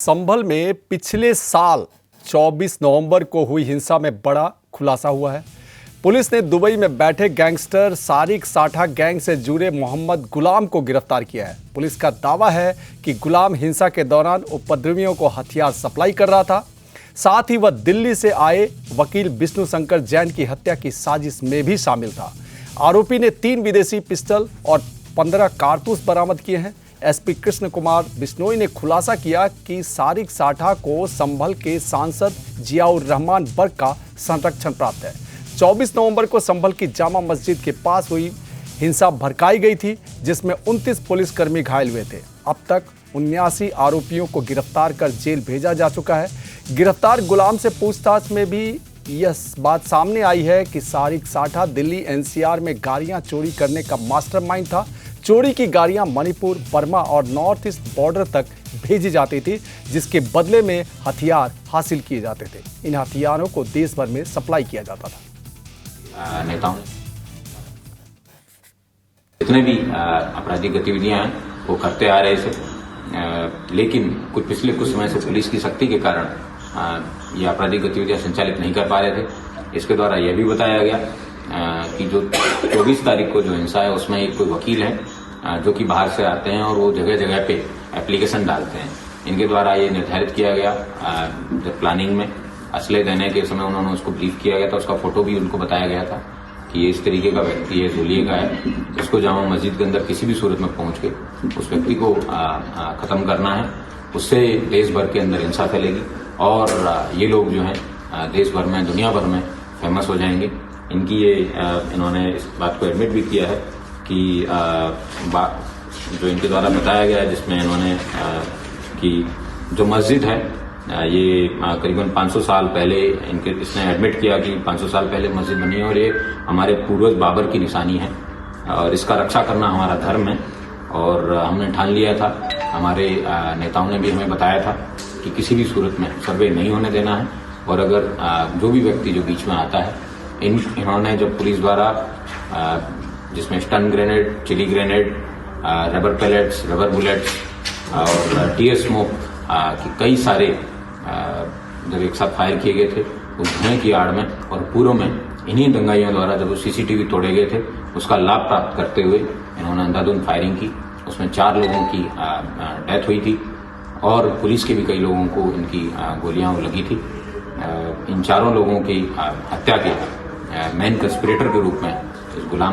संभल में पिछले साल 24 नवंबर को हुई हिंसा में बड़ा खुलासा हुआ है। पुलिस ने दुबई में बैठे गैंगस्टर सारिक साठा गैंग से जुड़े मोहम्मद गुलाम को गिरफ्तार किया है। पुलिस का दावा है कि गुलाम हिंसा के दौरान उपद्रवियों को हथियार सप्लाई कर रहा था। साथ ही वह दिल्ली से आए वकील विष्णु शंकर जैन की हत्या की साजिश में भी शामिल था। आरोपी ने 3 विदेशी पिस्टल और 15 कारतूस बरामद किए हैं। एसपी कृष्ण कुमार बिश्नोई ने खुलासा किया कि सारिक साठा को संभल के सांसद जियाउर रहमान बर्ग का संरक्षण प्राप्त है। 24 नवंबर को संभल की जामा मस्जिद के पास हुई हिंसा भड़काई गई थी, जिसमें 29 पुलिसकर्मी घायल हुए थे। अब तक 79 आरोपियों को गिरफ्तार कर जेल भेजा जा चुका है। गिरफ्तार गुलाम से पूछताछ में भी यह बात सामने आई है कि सारिक साठा दिल्ली एनसीआर में गाड़ियां चोरी करने का मास्टरमाइंड था। चोरी की गाड़ियां मणिपुर, बर्मा और नॉर्थ ईस्ट बॉर्डर तक भेजी जाती थी, जिसके बदले में हथियार हासिल किए जाते थे। इन हथियारों को देश भर में सप्लाई किया जाता था। नेताओं जितने भी आपराधिक गतिविधियां हैं वो करते आ रहे थे, लेकिन पिछले कुछ समय से पुलिस की सख्ती के कारण ये आपराधिक गतिविधियां संचालित नहीं कर पा रहे थे। इसके द्वारा यह भी बताया गया कि जो 24 तारीख को जो हिंसा है उसमें एक कोई वकील है जो कि बाहर से आते हैं और वो जगह जगह पे एप्लीकेशन डालते हैं। इनके द्वारा ये निर्धारित किया गया, जब प्लानिंग में असले देने के समय उन्होंने उसको ब्रीफ किया गया था, उसका फोटो भी उनको बताया गया था कि ये इस तरीके का व्यक्ति है, जोलिए का है, जिसको जामा मस्जिद के अंदर किसी भी सूरत में पहुंच के उस व्यक्ति को खत्म करना है। उससे देश भर के अंदर हिंसा फैलेगी और ये लोग जो हैं देश भर में, दुनिया भर में फेमस हो जाएंगे। इनकी ये इन्होंने इस बात को एडमिट भी किया है कि जो इनके द्वारा बताया गया है, जिसमें इन्होंने कि जो मस्जिद है ये करीबन 500 साल पहले इसने एडमिट किया कि 500 साल पहले मस्जिद बनी है और ये हमारे पूर्वज बाबर की निशानी है और इसका रक्षा करना हमारा धर्म है। और हमने ठान लिया था, हमारे नेताओं ने भी हमें बताया था कि किसी भी सूरत में सर्वे नहीं होने देना है। और अगर जो भी व्यक्ति जो बीच में आता है, इन्होंने जब पुलिस द्वारा जिसमें stun grenade, chili grenade, rubber pellets, rubber bullets और टीयर स्मोक की कई सारे जब एक साथ फायर किए गए थे, उस धुएं की आड़ में और पूर्व में इन्हीं दंगाइयों द्वारा जब वो सीसीटीवी तोड़े गए थे, उसका लाभ प्राप्त करते हुए इन्होंने अंधाधुंध फायरिंग की। उसमें 4 लोगों की डेथ हुई थी और पुलिस के भी कई लोगों को इनकी गोलियां लगी थी। इन चारों लोगों की हत्या के मेन कंस्पिरेटर के रूप में